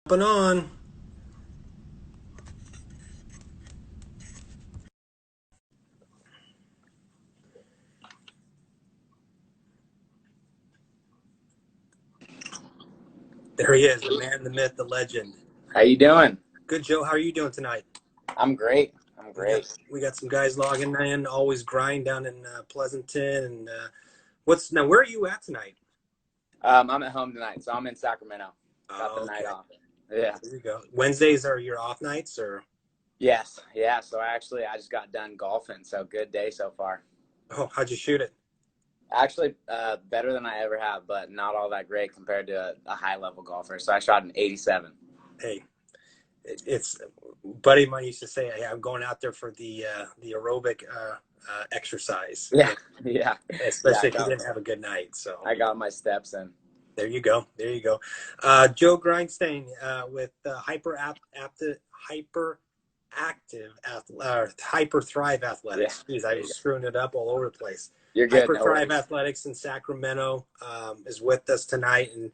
Jumping on. There he is, the man, the myth, the legend. How you doing? Good, Joe. How are you doing tonight? I'm great. I'm We got great. we got some guys logging in. Always grind down in Pleasanton. And what's now? Where are you at tonight? I'm at home tonight, so I'm in Sacramento. Got the Oh, night okay. off. Yeah. There you go. Wednesdays are your off nights, or Yes. Yeah. So I just got done golfing, so good day so far. how'd you shoot it? Actually, better than I ever have, but not all that great compared to a high level golfer. So I shot an 87. Hey, it's buddy of mine used to say, "Hey, I'm going out there for the aerobic exercise." Yeah. Yeah. Yeah. Especially if you didn't have a good night. So I got my steps in. there you go. There you go. Joe Grinstain with Hyperthrive Yeah. Athletics. Jeez, I There you was go. screwing it up all over the place. You're good. No Hyperthrive worries. Athletics in Sacramento is with us tonight, and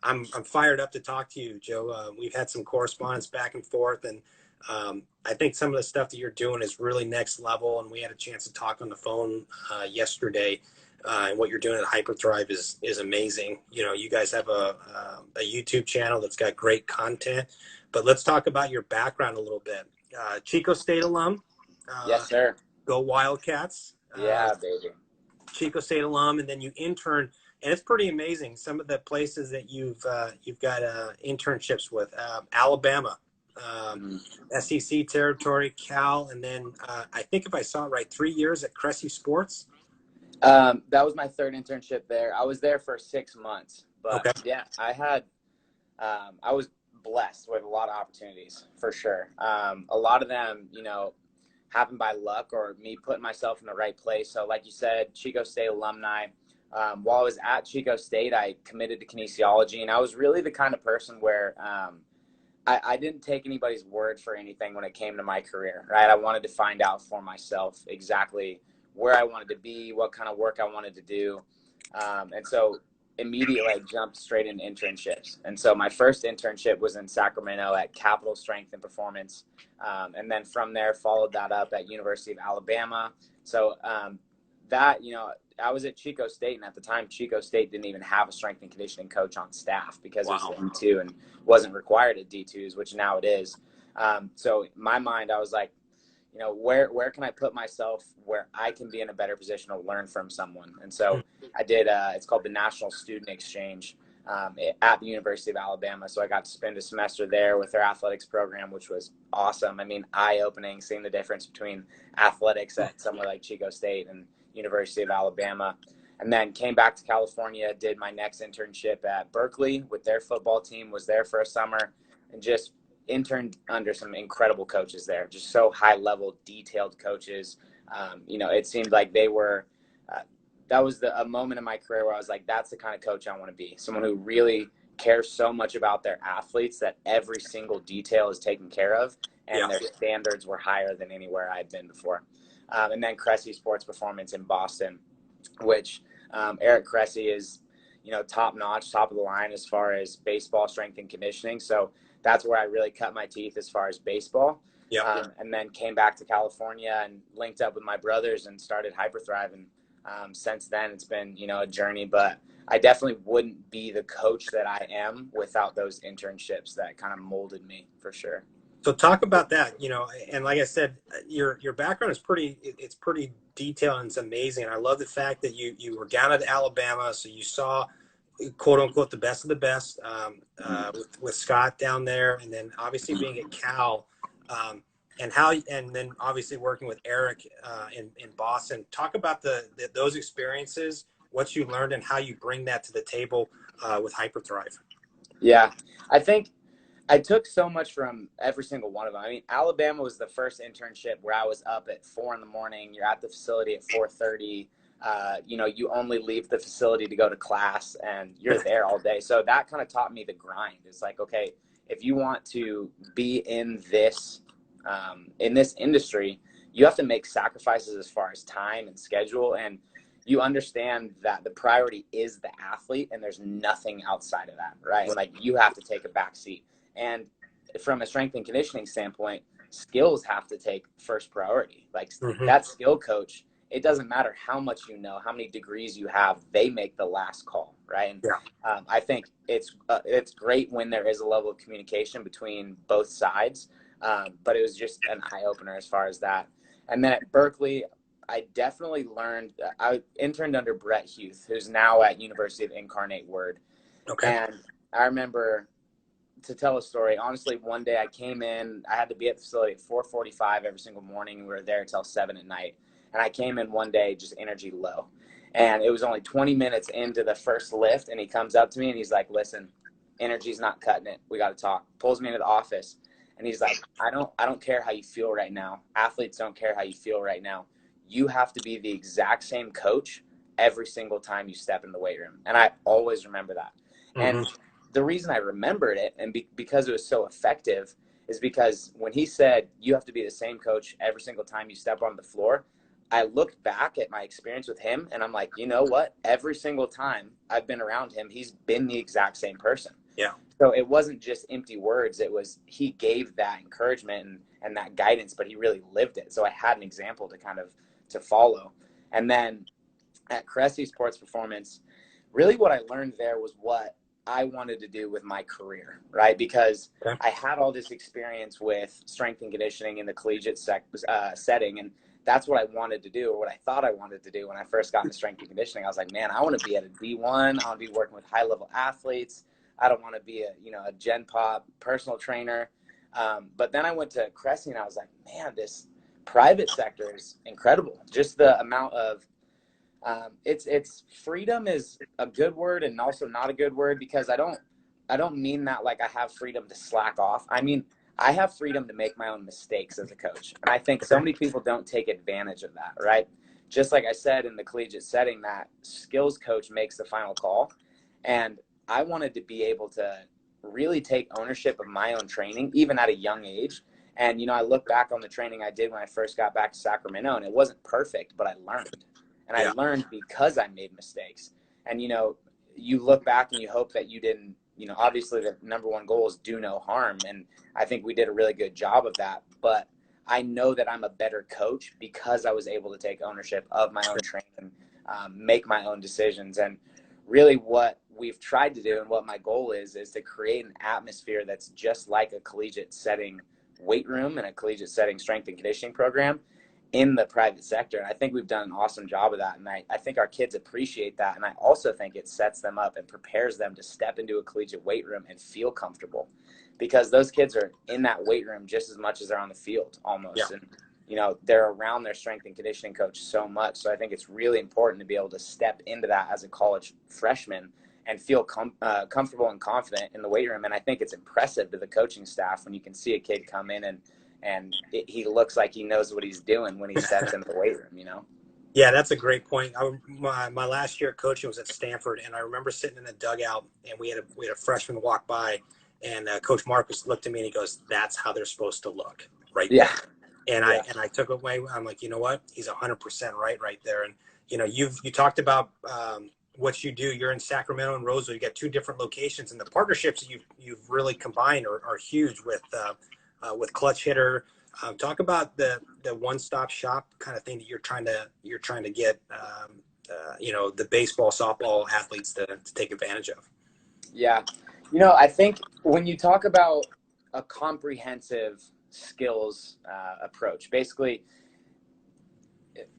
I'm fired up to talk to you, Joe. We've had some correspondence back and forth, and I think some of the stuff that you're doing is really next level. And we had a chance to talk on the phone yesterday. And what you're doing at Hyperthrive is amazing. You know, you guys have a YouTube channel that's got great content. But let's talk about your background a little bit. Chico State alum. Yes, sir. Go Wildcats. Yeah, baby. Chico State alum, and then you intern, and it's pretty amazing. Some of the places that you've got internships with Alabama, Mhm. SEC territory, Cal, and then I think if I saw it right, 3 years at Cressy Sports. That was my third internship there. I was there for 6 months, but Okay. yeah, I was blessed with a lot of opportunities for sure. A lot of them, happened by luck or me putting myself in the right place. So like you said, Chico State alumni. While I was at Chico State, I committed to kinesiology, and I was really the kind of person where I didn't take anybody's word for anything when it came to my career, right? I wanted to find out for myself exactly where I wanted to be, what kind of work I wanted to do. And so immediately I jumped straight into internships. And so my first internship was in Sacramento at Capital Strength and Performance. And then from there, followed that up at University of Alabama. So I was at Chico State, and at the time, Chico State didn't even have a strength and conditioning coach on staff because it was Wow. a D2 and wasn't required at D2s, which now it is. So in my mind, I was like, where can I put myself where I can be in a better position to learn from someone? And so I did, it's called the National Student Exchange at the University of Alabama. So I got to spend a semester there with their athletics program, which was awesome. I mean, eye-opening, seeing the difference between athletics at somewhere like Chico State and University of Alabama. And then came back to California, did my next internship at Berkeley with their football team, was there for a summer, and just interned under some incredible coaches there, just so high level, detailed coaches. It seemed like they were, that was a moment in my career where I was like, that's the kind of coach I want to be. Someone who really cares so much about their athletes that every single detail is taken care of, Yeah. and their standards were higher than anywhere I'd been before. And then Cressy Sports Performance in Boston, which Eric Cressy is, top notch, top of the line as far as baseball strength and conditioning. So that's where I really cut my teeth as far as baseball. Yeah. And then came back to California and linked up with my brothers and started Hyperthrive. And since then, it's been, a journey. But I definitely wouldn't be the coach that I am without those internships that kind of molded me for sure. So talk about that, and like I said, your background is it's pretty detailed and it's amazing. And I love the fact that you were down at Alabama, so you saw, quote unquote, the best of the best with Scott down there, and then obviously being at Cal, and then obviously working with Eric in Boston. Talk about those experiences, what you learned, and how you bring that to the table with Hyperthrive. Yeah, I think I took so much from every single one of them. I mean, Alabama was the first internship where I was up at 4 a.m. You're at the facility at 4:30. You only leave the facility to go to class, and you're there all day. So that kind of taught me the grind. It's like, okay, if you want to be in this industry, you have to make sacrifices as far as time and schedule, and you understand that the priority is the athlete, and there's nothing outside of that, right? And like, you have to take a back seat. And from a strength and conditioning standpoint, skills have to take first priority. Like that skill coach, it doesn't matter how much you know, how many degrees you have, they make the last call, right? And I think it's great when there is a level of communication between both sides, but it was just an eye-opener as far as that. And then at Berkeley, I definitely learned, I interned under Brett Huth, who's now at University of Incarnate Word. Okay. And I remember, to tell a story, honestly, one day I came in, I had to be at the facility at 4:45 every single morning. We were there till 7 at night. And I came in one day just energy low. And it was only 20 minutes into the first lift, and he comes up to me and he's like, listen, energy's not cutting it. We got to talk. Pulls me into the office. And he's like, I don't care how you feel right now. Athletes don't care how you feel right now. You have to be the exact same coach every single time you step in the weight room. And I always remember that. And the reason I remembered it, and because it was so effective, is because when he said, you have to be the same coach every single time you step on the floor, I looked back at my experience with him and I'm like, you know what? Every single time I've been around him, he's been the exact same person. Yeah. So it wasn't just empty words. It was, he gave that encouragement and that guidance, but he really lived it. So I had an example to follow. And then at Cressy Sports Performance, really what I learned there was what I wanted to do with my career, right? Because I had all this experience with strength and conditioning in the collegiate setting, and that's what I wanted to do, or what I thought I wanted to do when I first got into strength and conditioning. I was like, man, I want to be at a D1. I want to be working with high-level athletes. I don't want to be a Gen Pop personal trainer. But then I went to Cressy, and I was like, man, this private sector is incredible. Just the amount of it's freedom is a good word and also not a good word, because I don't mean that like I have freedom to slack off. I mean, I have freedom to make my own mistakes as a coach. And I think so many people don't take advantage of that, right? Just like I said, in the collegiate setting, that skills coach makes the final call. And I wanted to be able to really take ownership of my own training, even at a young age. And, I look back on the training I did when I first got back to Sacramento, and it wasn't perfect, but I learned. And I learned because I made mistakes. And, you look back and you hope that you didn't, obviously the number one goal is do no harm. And I think we did a really good job of that. But I know that I'm a better coach because I was able to take ownership of my own training, make my own decisions. And really what we've tried to do, and what my goal is to create an atmosphere that's just like a collegiate setting weight room and a collegiate setting strength and conditioning program in the private sector. And I think we've done an awesome job of that. And I think our kids appreciate that. And I also think it sets them up and prepares them to step into a collegiate weight room and feel comfortable, because those kids are in that weight room just as much as they're on the field almost. Yeah. And, they're around their strength and conditioning coach so much. So I think it's really important to be able to step into that as a college freshman and feel comfortable and confident in the weight room. And I think it's impressive to the coaching staff when you can see a kid come in and he looks like he knows what he's doing when he steps into the weight room, Yeah, that's a great point. My last year coaching was at Stanford, and I remember sitting in a dugout, and we had a freshman walk by, and Coach Marcus looked at me and he goes, "That's how they're supposed to look, right?" Yeah. There. And I took it away. I'm like, you know what? He's 100% right there. And you talked about what you do. You're in Sacramento and Roseville. You got two different locations, and the partnerships that you've really combined are huge with Clutch Hitter. Talk about the one-stop shop kind of thing that you're trying to get the baseball, softball athletes to take advantage of. Yeah. I think when you talk about a comprehensive skills approach, basically,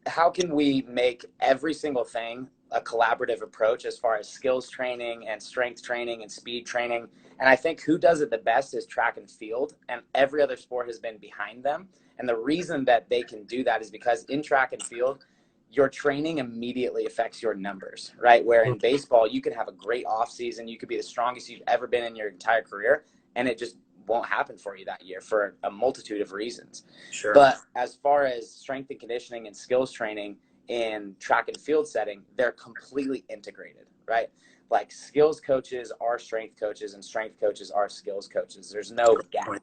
how can we make every single thing a collaborative approach as far as skills training and strength training and speed training? And I think who does it the best is track and field, and every other sport has been behind them. And the reason that they can do that is because in track and field, your training immediately affects your numbers, right? Where in baseball, you could have a great off season. You could be the strongest you've ever been in your entire career, and it just won't happen for you that year for a multitude of reasons. Sure. But as far as strength and conditioning and skills training in track and field setting, they're completely integrated, right? Like skills coaches are strength coaches and strength coaches are skills coaches. There's no gap.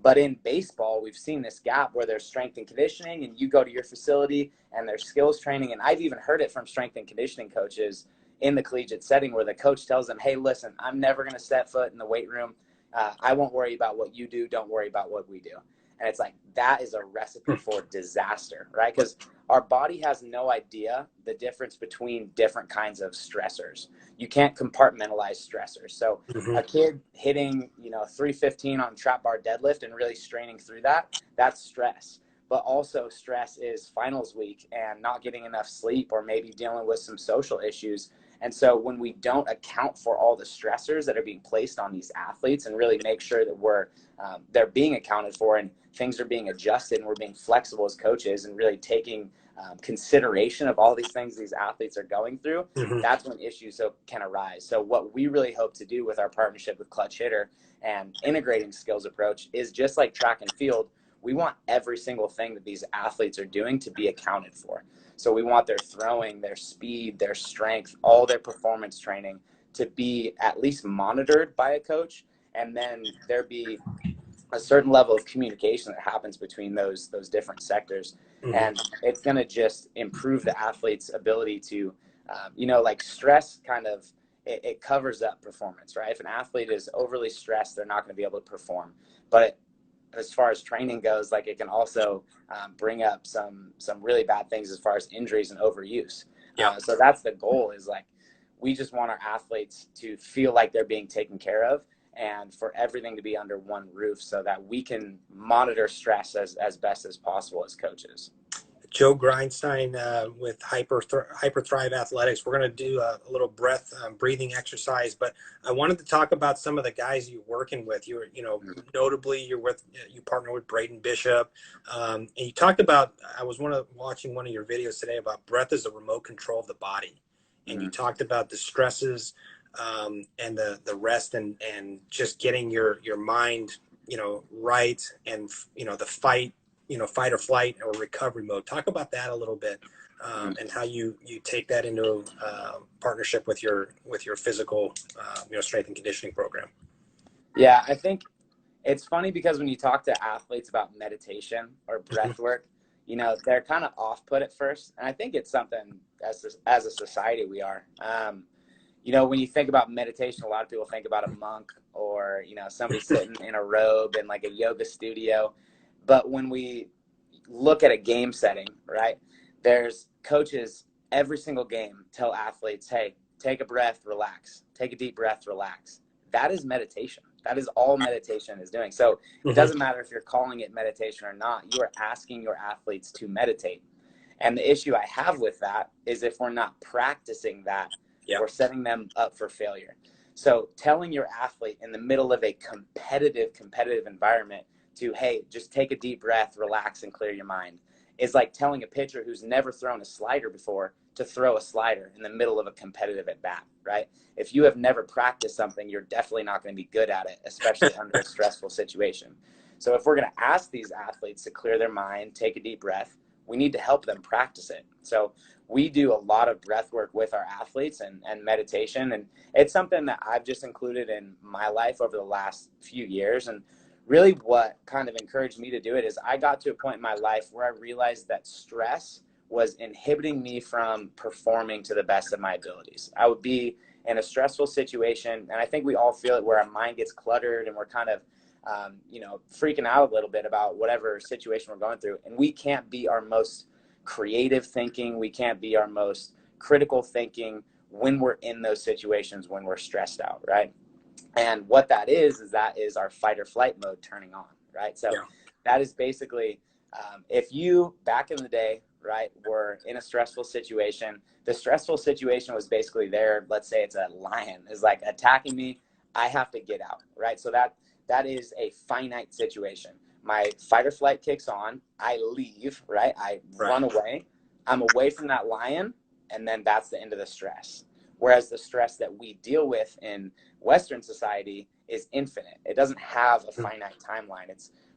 But in baseball, we've seen this gap where there's strength and conditioning and you go to your facility and there's skills training. And I've even heard it from strength and conditioning coaches in the collegiate setting where the coach tells them, hey, listen, I'm never going to set foot in the weight room. I won't worry about what you do. Don't worry about what we do. And it's like, that is a recipe for disaster, right? Because our body has no idea the difference between different kinds of stressors. You can't compartmentalize stressors. So Mm-hmm. a kid hitting, 315 on trap bar deadlift and really straining through that, that's stress. But also stress is finals week and not getting enough sleep, or maybe dealing with some social issues. And so when we don't account for all the stressors that are being placed on these athletes and really make sure that they're being accounted for and things are being adjusted and we're being flexible as coaches and really taking consideration of all these things these athletes are going through, Mm-hmm. that's when issues can arise. So what we really hope to do with our partnership with Clutch Hitter and integrating skills approach is just like track and field. We want every single thing that these athletes are doing to be accounted for. So we want their throwing, their speed, their strength, all their performance training to be at least monitored by a coach. And then there be a certain level of communication that happens between those different sectors. Mm-hmm. And it's going to just improve the athlete's ability to, like stress kind of, it covers up performance, right? If an athlete is overly stressed, they're not going to be able to perform. But as far as training goes, like it can also bring up some really bad things as far as injuries and overuse. Yeah. So that's the goal, is like, we just want our athletes to feel like they're being taken care of, and for everything to be under one roof so that we can monitor stress as best as possible as coaches. Joe Grinstain with Hyperthrive Athletics. We're going to do a little breathing exercise, but I wanted to talk about some of the guys you're working with. Notably, you partner with Braden Bishop, and you talked about. I was watching one of your videos today about breath as a remote control of the body, and you talked about the stresses and the rest and just getting your mind right, and the fight or flight or recovery mode. Talk about that a little bit, and how you take that into partnership with your physical strength and conditioning program. Yeah, I think it's funny because when you talk to athletes about meditation or breath work, they're kind of off-put at first. And I think it's something as a society we are. When you think about meditation, a lot of people think about a monk or, somebody sitting in a robe in like a yoga studio. But when we look at a game setting, right, there's coaches every single game tell athletes, hey, take a breath, relax, take a deep breath, relax. That is meditation. That is all meditation is doing. So it doesn't matter if you're calling it meditation or not, you are asking your athletes to meditate. And the issue I have with that is if we're not practicing that, we're setting them up for failure. So telling your athlete in the middle of a competitive environment to, hey, just take a deep breath, relax, and clear your mind, is like telling a pitcher who's never thrown a slider before to throw a slider in the middle of a competitive at bat, right? If you have never practiced something, you're definitely not going to be good at it, especially under a stressful situation. So if we're going to ask these athletes to clear their mind, take a deep breath, we need to help them practice it. So we do a lot of breath work with our athletes and meditation. And it's something that I've just included in my life over the last few years. And really what kind of encouraged me to do it is I got to a point in my life where I realized that stress was inhibiting me from performing to the best of my abilities. I would be in a stressful situation, and I think we all feel it, where our mind gets cluttered and we're kind of freaking out a little bit about whatever situation we're going through. And we can't be our most creative thinking. We can't be our most critical thinking when we're in those situations, when we're stressed out, right? And what that is our fight or flight mode turning on, right? So that is basically, if you, back in the day, right, were in a stressful situation, the stressful situation was basically there. Let's say it's a lion is like attacking me. I have to get out, right? So that is a finite situation. My fight or flight kicks on. I leave, right? I run away. I'm away from that lion, and then that's the end of the stress. Whereas the stress that we deal with in Western society is infinite. It doesn't have a finite timeline.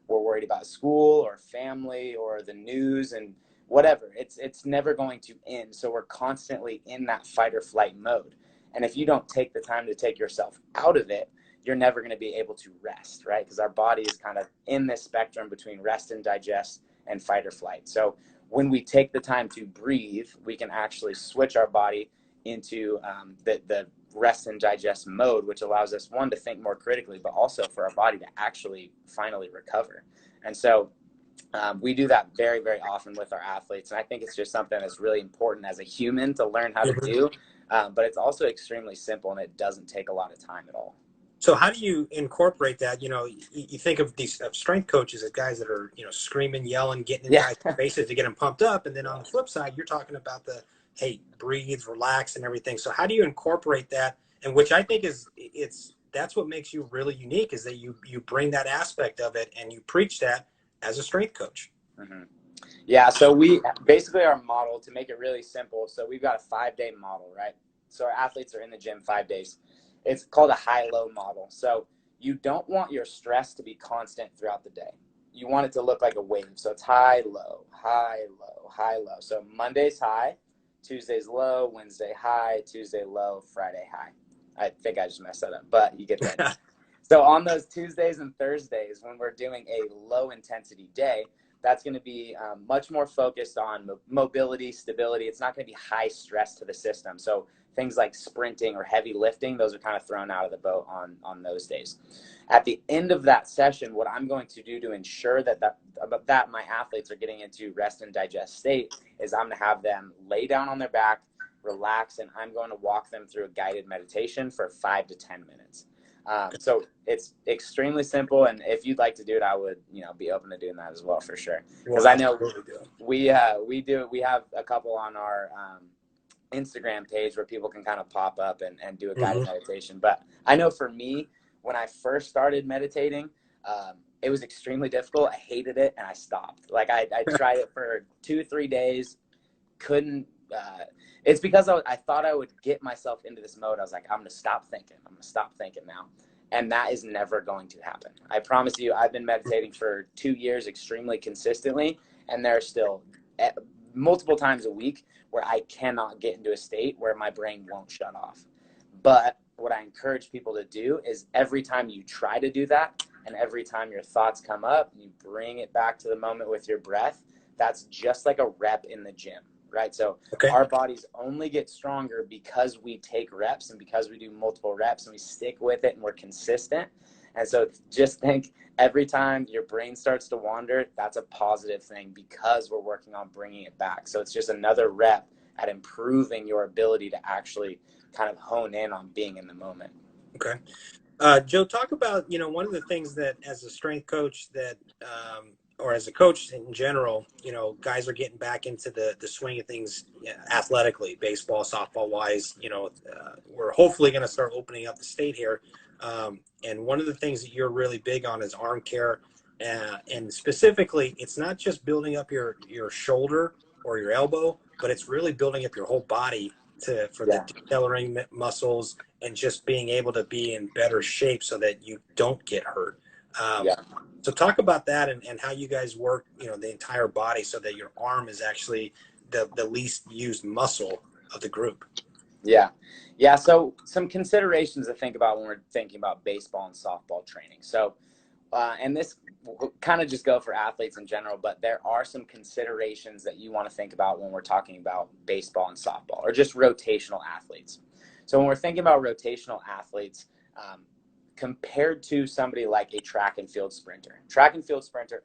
We're worried about school or family or the news and whatever. It's never going to end. So we're constantly in that fight or flight mode. And if you don't take the time to take yourself out of it, you're never going to be able to rest, right? Because our body is kind of in this spectrum between rest and digest and fight or flight. So when we take the time to breathe, we can actually switch our body into the rest and digest mode, which allows us, one, to think more critically, but also for our body to actually finally recover. And so we do that very, very often with our athletes. And I think it's just something that's really important as a human to learn how to do. But it's also extremely simple, and it doesn't take a lot of time at all. So how do you incorporate that? You think of these strength coaches as guys that are, screaming, yelling, getting in guys' faces to get them pumped up. And then on the flip side, you're talking about hey, breathe, relax, and everything. So how do you incorporate that? And which I think that's what makes you really unique, is that you bring that aspect of it and you preach that as a strength coach. Mm-hmm. Yeah. So we basically, our model, to make it really simple. So we've got a 5-day model, right? So our athletes are in the gym 5 days. It's called a high-low model. So you don't want your stress to be constant throughout the day. You want it to look like a wave. So it's high, low, high, low, high, low. So Monday's high, Tuesday's low, Wednesday high, Tuesday low, Friday high. I think I just messed that up, but you get that. So on those Tuesdays and Thursdays, when we're doing a low-intensity day, that's going to be much more focused on mobility, stability. It's not going to be high stress to the system. So things like sprinting or heavy lifting, those are kind of thrown out of the boat on those days. At the end of that session, what I'm going to do to ensure that my athletes are getting into rest and digest state is I'm going to have them lay down on their back, relax, and I'm going to walk them through a guided meditation for 5 to 10 minutes. So it's extremely simple, and if you'd like to do it, I would, be open to doing that as well, for sure. Because I know we have a couple on our Instagram page where people can kind of pop up and do a guided meditation. But I know for me, when I first started meditating, it was extremely difficult. I hated it, and I stopped. Like I tried it for 2-3 days, couldn't. It's because I thought I would get myself into this mode. I was like, I'm going to stop thinking. I'm going to stop thinking now. And that is never going to happen. I promise you, I've been meditating for 2 years extremely consistently, and there are still multiple times a week where I cannot get into a state where my brain won't shut off. But what I encourage people to do is every time you try to do that, and every time your thoughts come up, you bring it back to the moment with your breath. That's just like a rep in the gym. Right. So our bodies only get stronger because we take reps and because we do multiple reps and we stick with it and we're consistent. And so just think, every time your brain starts to wander, that's a positive thing because we're working on bringing it back. So it's just another rep at improving your ability to actually kind of hone in on being in the moment. Okay. Joe, talk about, one of the things that as a strength coach that, or as a coach in general, guys are getting back into the swing of things athletically, baseball, softball wise. We're hopefully going to start opening up the state here. And one of the things that you're really big on is arm care. And specifically, it's not just building up your shoulder or your elbow, but it's really building up your whole body for the tailoring muscles and just being able to be in better shape so that you don't get hurt. So talk about that and how you guys work, the entire body so that your arm is actually the least used muscle of the group. Yeah. So some considerations to think about when we're thinking about baseball and softball training. So, and this will kind of just go for athletes in general, but there are some considerations that you want to think about when we're talking about baseball and softball, or just rotational athletes. So when we're thinking about rotational athletes, compared to somebody like a track and field sprinter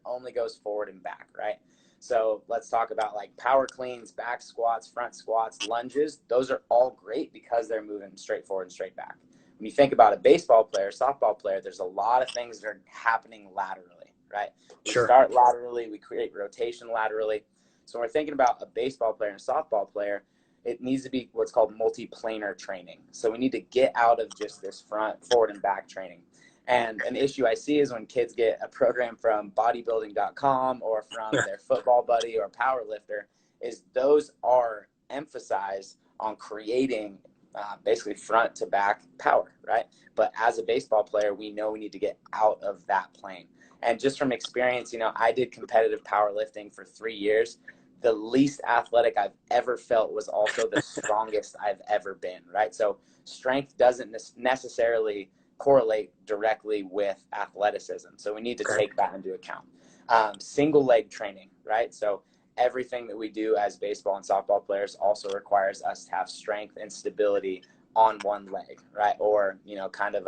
only goes forward and back, right? So let's talk about like power cleans, back squats, front squats, lunges. Those are all great because they're moving straight forward and straight back. When you think about a baseball player, softball player, there's a lot of things that are happening laterally, right? We start laterally, we create rotation laterally. So when we're thinking about a baseball player and a softball player, it needs to be what's called multiplanar training. So we need to get out of just this front, forward, and back training. And an issue I see is when kids get a program from bodybuilding.com or from their football buddy or power lifter, is those are emphasized on creating basically front to back power, right? But as a baseball player, we know we need to get out of that plane. And just from experience, I did competitive powerlifting for 3 years. The least athletic I've ever felt was also the strongest I've ever been, right? So strength doesn't necessarily correlate directly with athleticism. So we need to take that into account. Single leg training, right? So everything that we do as baseball and softball players also requires us to have strength and stability on one leg, right? Or, you know, kind of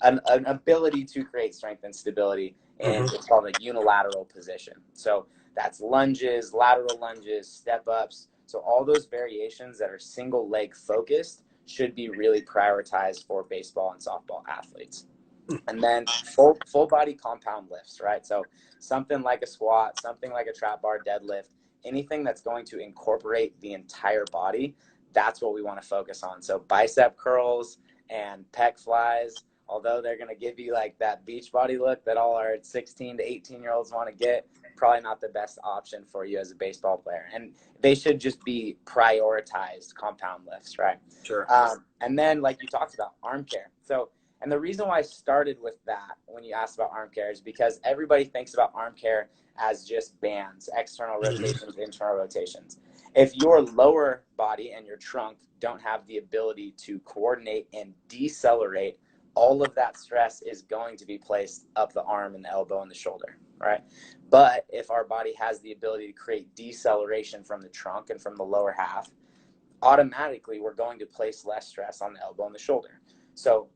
an ability to create strength and stability in Mm-hmm. it's called a unilateral position. So that's lunges, lateral lunges, step ups. So all those variations that are single leg focused should be really prioritized for baseball and softball athletes. And then full body compound lifts, right? So something like a squat, something like a trap bar deadlift, anything that's going to incorporate the entire body, that's what we want to focus on. So bicep curls and pec flies, although they're going to give you like that beach body look that all our 16 to 18-year-olds want to get, probably not the best option for you as a baseball player. And they should just be prioritized compound lifts, right? Sure. And then, like you talked about, arm care. So, and the reason why I started with that when you asked about arm care is because everybody thinks about arm care as just bands, external rotations, internal rotations. If your lower body and your trunk don't have the ability to coordinate and decelerate, all of that stress is going to be placed up the arm and the elbow and the shoulder, right? But if our body has the ability to create deceleration from the trunk and from the lower half, automatically we're going to place less stress on the elbow and the shoulder. So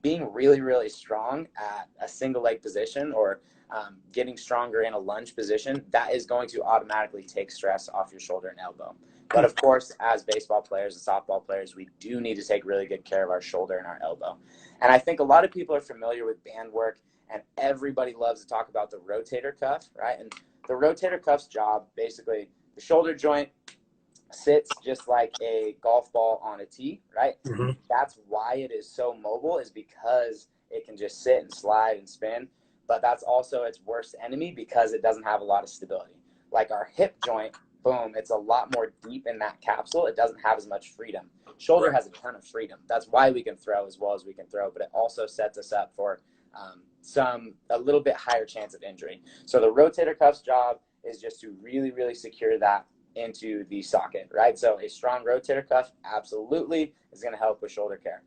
being really, really strong at a single leg position or getting stronger in a lunge position, that is going to automatically take stress off your shoulder and elbow. But of course, as baseball players and softball players, we do need to take really good care of our shoulder and our elbow. And I think a lot of people are familiar with band work, and everybody loves to talk about the rotator cuff, right? And the rotator cuff's job, basically, the shoulder joint sits just like a golf ball on a tee, right? Mm-hmm. That's why it is so mobile, is because it can just sit and slide and spin. But that's also its worst enemy because it doesn't have a lot of stability. Like our hip joint, boom, it's a lot more deep in that capsule. It doesn't have as much freedom. Shoulder has a ton of freedom. That's why we can throw as well as we can throw, but it also sets us up for a little bit higher chance of injury. So the rotator cuff's job is just to really, really secure that into the socket, right? So a strong rotator cuff absolutely is going to help with shoulder care.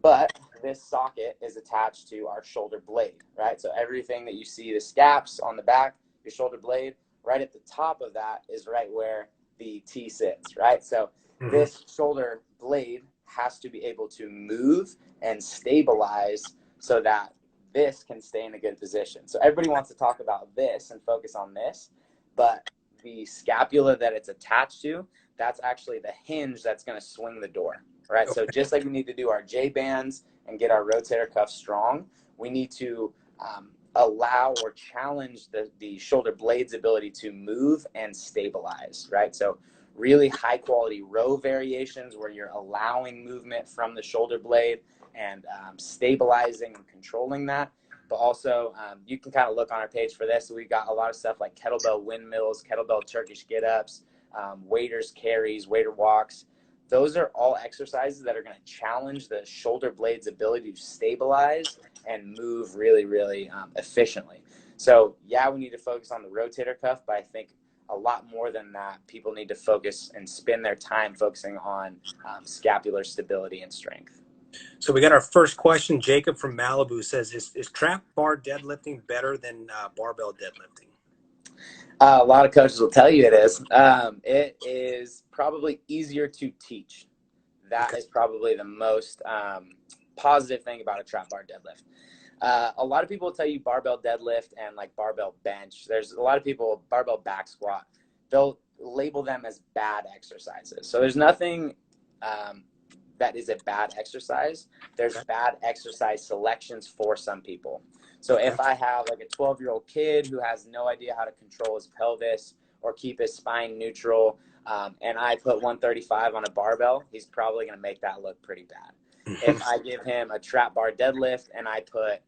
But this socket is attached to our shoulder blade, right? So everything that you see, the scaps on the back, your shoulder blade, right at the top of that is right where the T sits, right? So this shoulder blade has to be able to move and stabilize so that this can stay in a good position. So everybody wants to talk about this and focus on this, but the scapula that it's attached to, that's actually the hinge that's going to swing the door, right? So just like we need to do our J bands and get our rotator cuff strong, we need to allow or challenge the shoulder blade's ability to move and stabilize, right? So really high quality row variations where you're allowing movement from the shoulder blade and stabilizing and controlling that. But also, you can kind of look on our page for this. We've got a lot of stuff like kettlebell windmills, kettlebell Turkish get-ups, waiters carries, waiter walks. Those are all exercises that are going to challenge the shoulder blade's ability to stabilize and move really, really efficiently. So, yeah, we need to focus on the rotator cuff, but I think a lot more than that, people need to focus and spend their time focusing on scapular stability and strength. So we got our first question. Jacob from Malibu says, is trap bar deadlifting better than barbell deadlifting? A lot of coaches will tell you it is. It is probably easier to teach. That is probably the most positive thing about a trap bar deadlift. A lot of people will tell you barbell deadlift and like barbell bench. There's a lot of people, barbell back squat, they'll label them as bad exercises. So there's nothing that is a bad exercise. There's bad exercise selections for some people. So if I have like a 12-year-old kid who has no idea how to control his pelvis or keep his spine neutral, and I put 135 on a barbell, he's probably going to make that look pretty bad. If I give him a trap bar deadlift and I put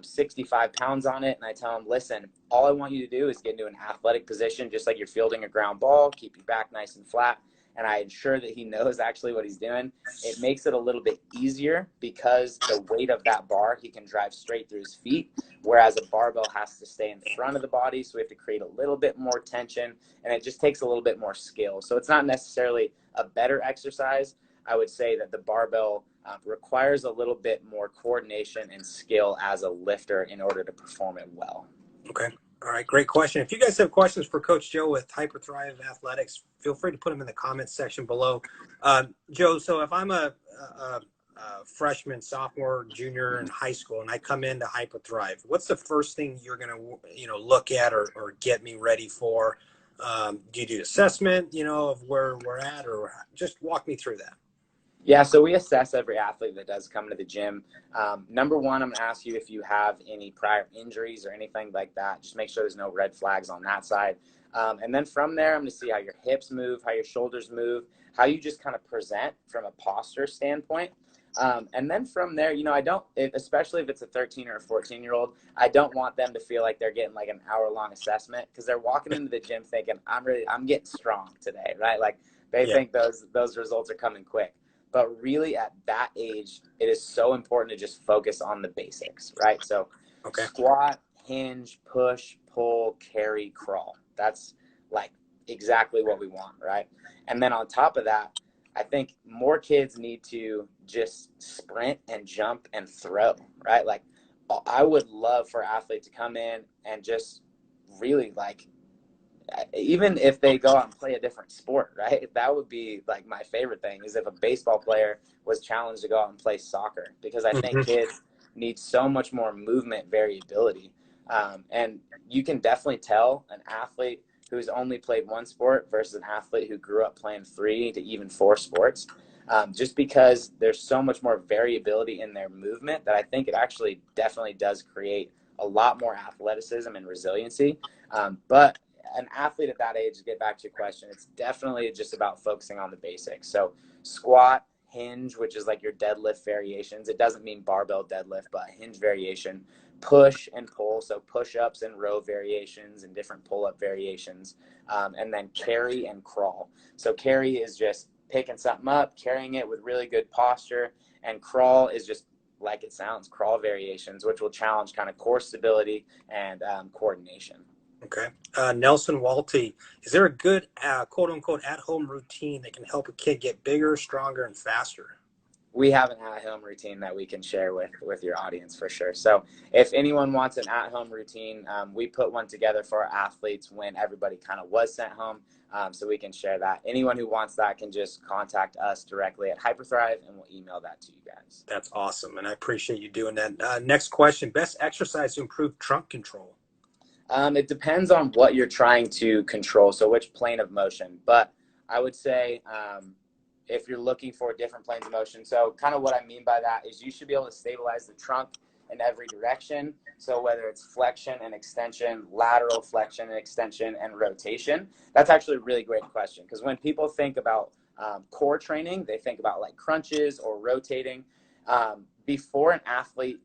65 pounds on it and I tell him, listen, all I want you to do is get into an athletic position just like you're fielding a ground ball, keep your back nice and flat, and I ensure that he knows actually what he's doing, it makes it a little bit easier because the weight of that bar, he can drive straight through his feet, whereas a barbell has to stay in front of the body, so we have to create a little bit more tension, and it just takes a little bit more skill. So it's not necessarily a better exercise. I would say that the barbell requires a little bit more coordination and skill as a lifter in order to perform it well. Okay. All right, great question. If you guys have questions for Coach Joe with Hyperthrive Athletics, feel free to put them in the comments section below. Joe, so if I'm a freshman, sophomore, junior in high school, and I come into Hyperthrive, what's the first thing you're going to look at or get me ready for? Do you do assessment, of where we're at, or just walk me through that? Yeah, so we assess every athlete that does come to the gym. Number one, I'm going to ask you if you have any prior injuries or anything like that. Just make sure there's no red flags on that side. And then from there, I'm going to see how your hips move, how your shoulders move, how you just kind of present from a posture standpoint. And then from there, especially if it's a 13 or a 14-year-old, I don't want them to feel like they're getting like an hour-long assessment, because they're walking into the gym thinking, I'm getting strong today, right? Like they think those results are coming quick. But really at that age, it is so important to just focus on the basics, right? So squat, hinge, push, pull, carry, crawl. That's like exactly what we want, right? And then on top of that, I think more kids need to just sprint and jump and throw, right? Like I would love for athletes to come in and just really like, even if they go out and play a different sport, right? That would be like my favorite thing, is if a baseball player was challenged to go out and play soccer, because I think kids need so much more movement variability. And you can definitely tell an athlete who's only played one sport versus an athlete who grew up playing 3 to even 4 sports, just because there's so much more variability in their movement that I think it actually definitely does create a lot more athleticism and resiliency. But an athlete at that age, to get back to your question, it's definitely just about focusing on the basics. So squat, hinge, which is like your deadlift variations. It doesn't mean barbell deadlift, but hinge variation. Push and pull, so push-ups and row variations and different pull-up variations. And then carry and crawl. So carry is just picking something up, carrying it with really good posture. And crawl is just, like it sounds, crawl variations, which will challenge kind of core stability and coordination. Okay. Nelson Walty, is there a good quote unquote at-home routine that can help a kid get bigger, stronger, and faster? We have an at-home routine that we can share with your audience for sure. So if anyone wants an at-home routine, we put one together for our athletes when everybody kind of was sent home, so we can share that. Anyone who wants that can just contact us directly at Hyperthrive, and we'll email that to you guys. That's awesome, and I appreciate you doing that. Next question, best exercise to improve trunk control? It depends on what you're trying to control, so which plane of motion. But I would say if you're looking for different planes of motion, so kind of what I mean by that is you should be able to stabilize the trunk in every direction. So whether it's flexion and extension, lateral flexion and extension, and rotation. That's actually a really great question, because when people think about core training, they think about like crunches or rotating. Before an athlete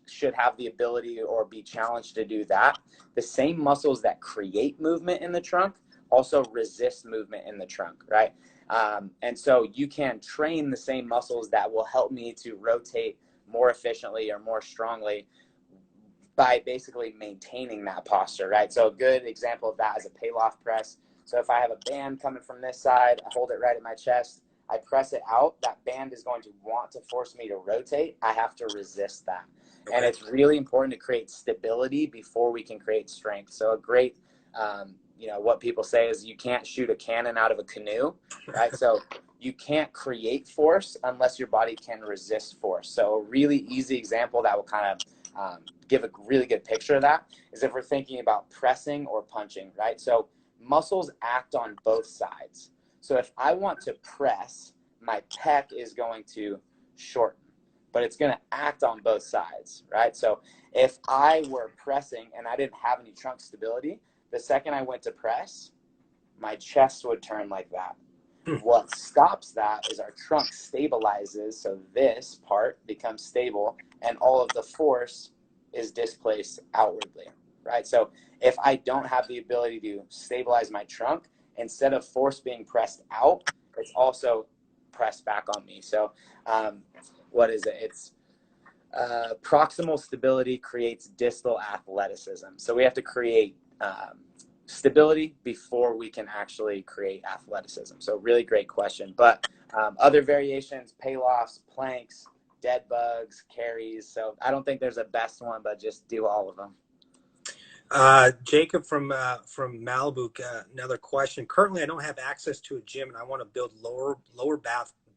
should have the ability or be challenged to do that, the same muscles that create movement in the trunk also resist movement in the trunk, right? And so you can train the same muscles that will help me to rotate more efficiently or more strongly by basically maintaining that posture, right? So a good example of that is a Pallof press. So if I have a band coming from this side, I hold it right at my chest, I press it out, that band is going to want to force me to rotate. I have to resist that. Okay. And it's really important to create stability before we can create strength. So a great, what people say is you can't shoot a cannon out of a canoe, right? So you can't create force unless your body can resist force. So a really easy example that will kind of give a really good picture of that is if we're thinking about pressing or punching, right? So muscles act on both sides. So if I want to press, my pec is going to shorten, but it's going to act on both sides, right? So if I were pressing and I didn't have any trunk stability, the second I went to press, my chest would turn like that. What stops that is our trunk stabilizes, so this part becomes stable, and all of the force is displaced outwardly, right? So if I don't have the ability to stabilize my trunk, instead of force being pressed out, it's also pressed back on me. So what is it? It's proximal stability creates distal athleticism. So we have to create stability before we can actually create athleticism. So really great question. But other variations, Palofs, planks, dead bugs, carries. So I don't think there's a best one, but just do all of them. Jacob from Malibu, another question. Currently, I don't have access to a gym, and I want to build lower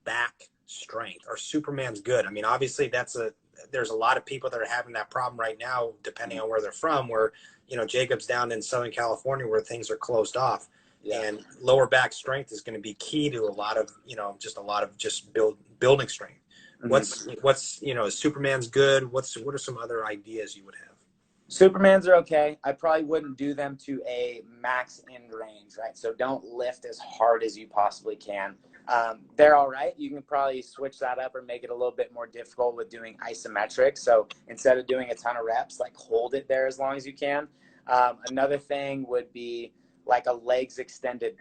back strength. Are Superman's good? I mean, obviously, there's a lot of people that are having that problem right now, depending on where they're from. Where Jacob's down in Southern California, where things are closed off, Yeah. and lower back strength is going to be key to a lot of building strength. Mm-hmm. What's is Superman's good? What are some other ideas you would have? Supermans are okay. I probably wouldn't do them to a max end range, right? So don't lift as hard as you possibly can. They're all right. You can probably switch that up or make it a little bit more difficult with doing isometric. So instead of doing a ton of reps, like hold it there as long as you can. Another thing would be like a legs extended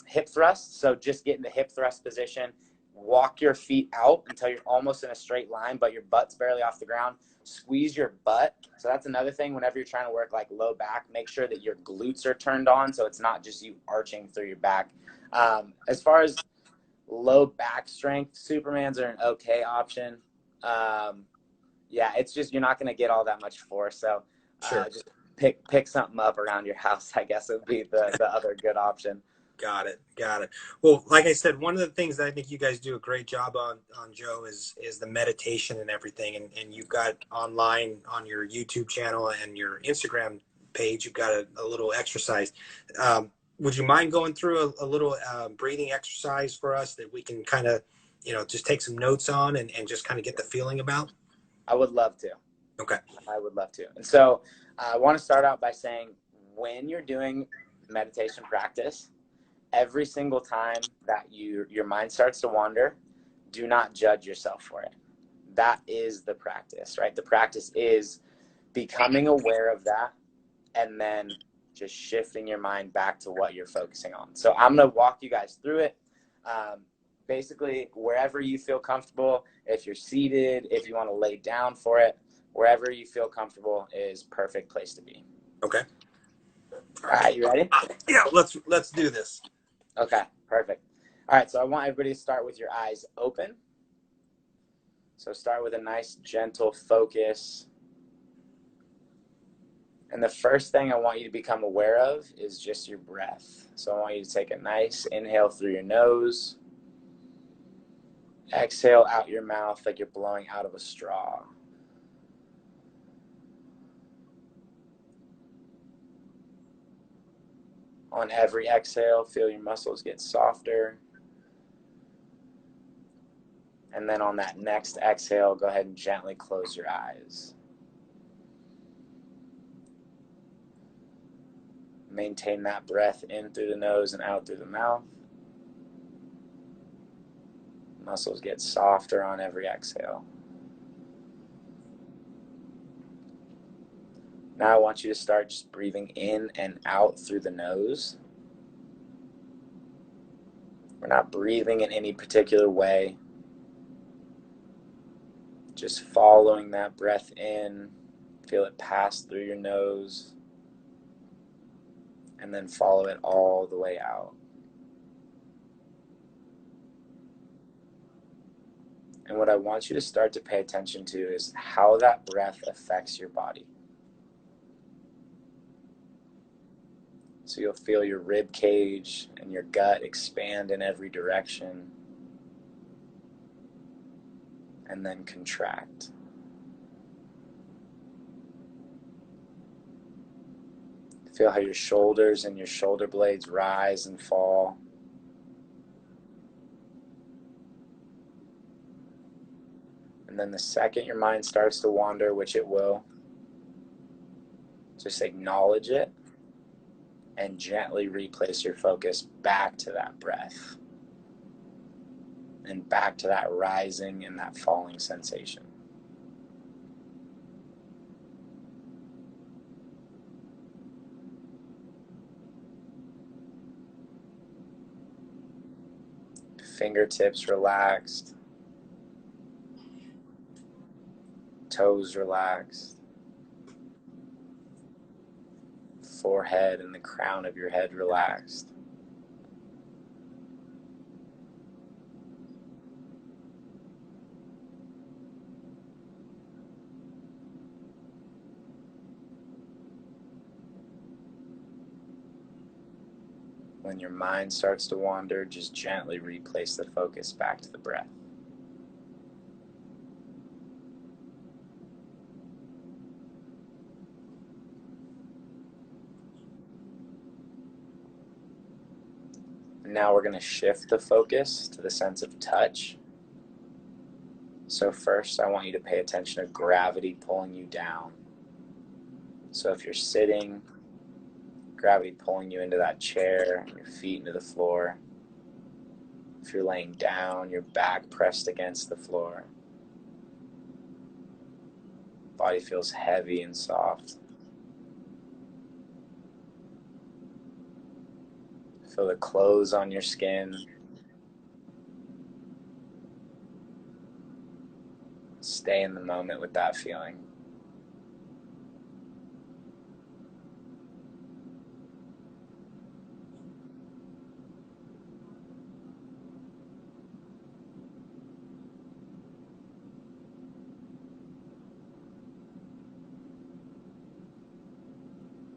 hip thrust. So just get in the hip thrust position, walk your feet out until you're almost in a straight line, but your butt's barely off the ground. Squeeze your butt. So that's another thing whenever you're trying to work like low back, make sure that your glutes are turned on so it's not just you arching through your back. As far as low back strength, Supermans are an okay option. Yeah, it's just you're not going to get all that much force. So Sure. just pick something up around your house, I guess would be the other good option. Got it. Well, like I said, one of the things that I think you guys do a great job on Joe is the meditation and everything. And you've got online on your YouTube channel and your Instagram page, you've got a little exercise. Would you mind going through a little breathing exercise for us that we can kind of, just take some notes on and just kind of get the feeling about? I would love to. Okay. I would love to. And so I want to start out by saying when you're doing meditation practice, every single time that your mind starts to wander, do not judge yourself for it. That is the practice, right? The practice is becoming aware of that and then just shifting your mind back to what you're focusing on. So I'm going to walk you guys through it. Basically, wherever you feel comfortable, if you're seated, if you want to lay down for it, wherever you feel comfortable is perfect place to be. Okay. All right, you ready? Yeah, let's do this. Okay, perfect. All right, so I want everybody to start with your eyes open. So start with a nice, gentle focus. And the first thing I want you to become aware of is just your breath. So I want you to take a nice inhale through your nose. Exhale out your mouth like you're blowing out of a straw. On every exhale, feel your muscles get softer. And then on that next exhale, go ahead and gently close your eyes. Maintain that breath in through the nose and out through the mouth. Muscles get softer on every exhale. Now I want you to start just breathing in and out through the nose. We're not breathing in any particular way. Just following that breath in. Feel it pass through your nose. And then follow it all the way out. And what I want you to start to pay attention to is how that breath affects your body. So you'll feel your rib cage and your gut expand in every direction and then contract. Feel how your shoulders and your shoulder blades rise and fall. And then the second your mind starts to wander, which it will, just acknowledge it and gently replace your focus back to that breath and back to that rising and that falling sensation. Fingertips relaxed, toes relaxed, forehead and the crown of your head relaxed. When your mind starts to wander, just gently replace the focus back to the breath. And now we're going to shift the focus to the sense of touch. So first, I want you to pay attention to gravity pulling you down. So if you're sitting, gravity pulling you into that chair, your feet into the floor. If you're laying down, your back pressed against the floor. Body feels heavy and soft. Feel the clothes on your skin. Stay in the moment with that feeling.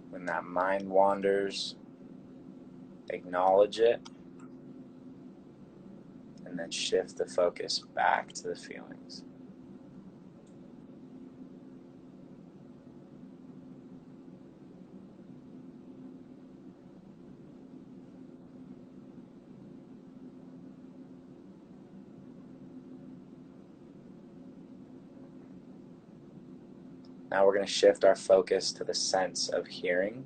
When that mind wanders, acknowledge it, and then shift the focus back to the feelings. Now we're going to shift our focus to the sense of hearing.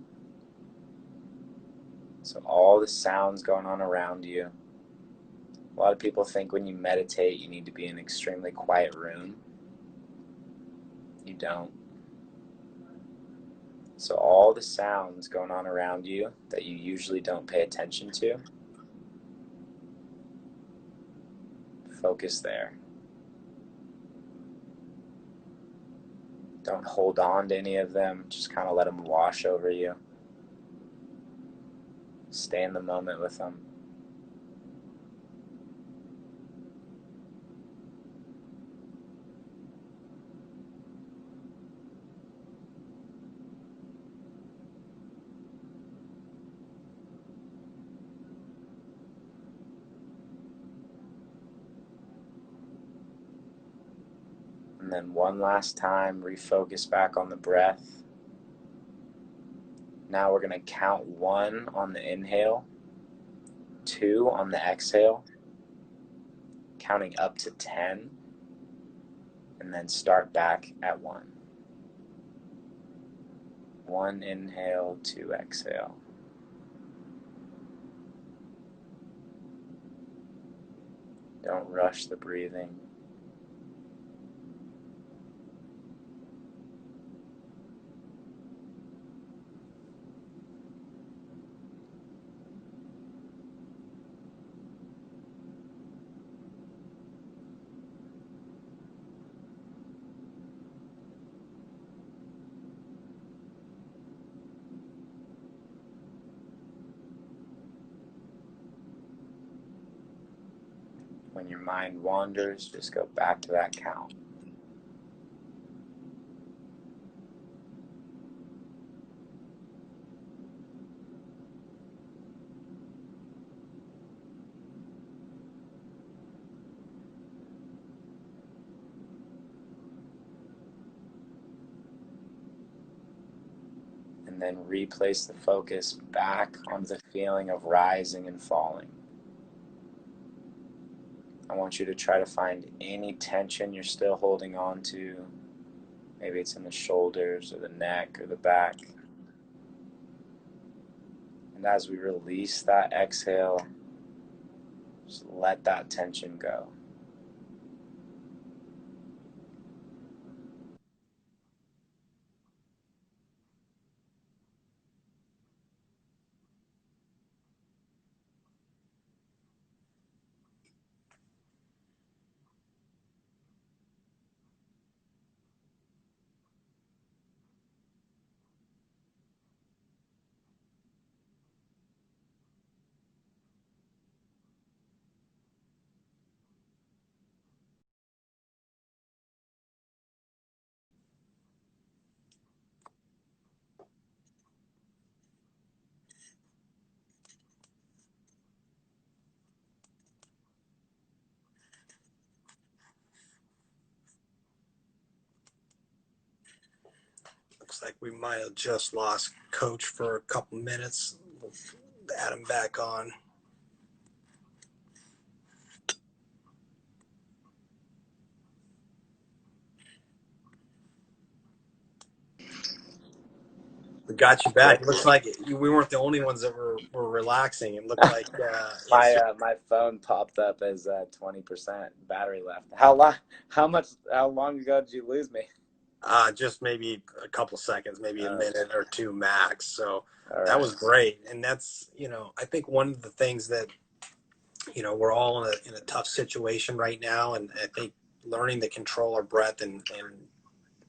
So all the sounds going on around you. A lot of people think when you meditate you need to be in an extremely quiet room. You don't. So all the sounds going on around you that you usually don't pay attention to, focus there. Don't hold on to any of them, just kind of let them wash over you. Stay in the moment with them. And then one last time, refocus back on the breath. Now we're going to count 1 on the inhale, 2 on the exhale, counting up to 10, and then start back at 1. 1 inhale, 2 exhale. Don't rush the breathing. When your mind wanders, just go back to that count. And then replace the focus back on the feeling of rising and falling. I want you to try to find any tension you're still holding on to. Maybe it's in the shoulders or the neck or the back. And as we release that exhale, just let that tension go. Looks like we might have just lost Coach for a couple minutes. We'll add him back on. We got you back. It looks like we weren't the only ones that were relaxing. It looked like My phone popped up as 20% battery left. How long ago did you lose me? Just maybe a couple seconds, maybe a minute or two max. So right. That was great. And that's, I think one of the things that, we're all in a tough situation right now. And I think learning to control our breath and